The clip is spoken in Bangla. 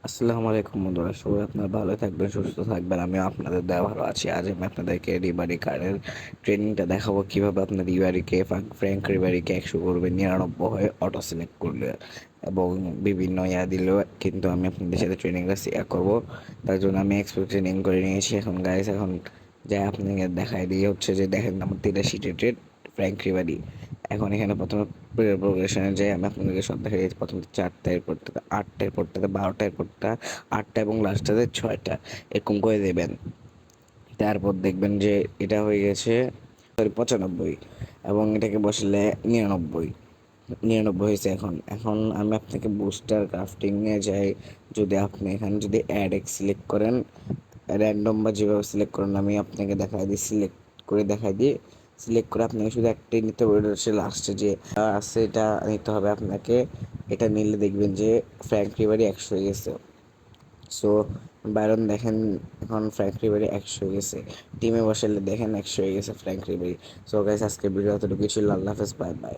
আসসালামু আলাইকুম বন্ধুরা, সবাই আপনারা ভালো থাকবেন, সুস্থ থাকবেন। আমিও আপনাদের দেওয়া ভালো আছি। আজ আমি আপনাদেরকে রিবারি কার্ডের ট্রেনিংটা দেখাবো, কীভাবে আপনার রিবারিকে ফ্র্যাঙ্ক রিবারিকে 100 করবে 99 হয়ে অটো সিলেক্ট করলে, এবং বিভিন্ন দিলেও কিন্তু আমি আপনাদের সাথে ট্রেনিংটা শেয়ার করবো। তার জন্য আমি এক্সপোর্ট ট্রেনিং করে নিয়েছি। এখন যাই আপনাকে দেখাই দিয়ে হচ্ছে যে দেখেন আমার 83 রেটেড ফ্র্যাঙ্ক রিবারি। এখন এখানে প্রথমে প্রোগ্রেশনে যাই, আমি আপনাদেরকে সব দেখা দিয়েছি। প্রথমে 4টা, এরপরটাতে 8টা, এরপরটাতে 12টা, এরপরটা 8টা এবং লাস্টটাতে 6টা, এরকম করে দেবেন। তারপর দেখবেন যে এটা হয়ে গেছে 95, এবং এটাকে বসালে 99 হয়েছে। এখন এখন আমি আপনাকে বুস্টার ক্রাফটিংয়ে যাই। যদি আপনি এখানে যদি অ্যাড এক্স সিলেক্ট করেন, র্যান্ডম বা যেভাবে সিলেক্ট করেন, আমি আপনাকে দেখাই দিই। সিলেক্ট করে আপনাকে শুধু একটাই নিতে হবে, ওটা হচ্ছে লাস্টে যে আছে এটা নিতে হবে আপনাকে। এটা নিলে দেখবেন যে ফ্র্যাঙ্ক রিবারি 100 হয়ে গেছে। সো বাইরন দেখেন এখন ফ্র্যাঙ্ক রিবারি 100 হয়ে গেছে। টিমে বসালে দেখেন 100 হয়ে গেছে ফ্র্যাঙ্ক রিবারি। সো গাইস, আজকের ভিডিও এতটুকু ছিল। আল্লাহ হাফেজ, বাই বাই।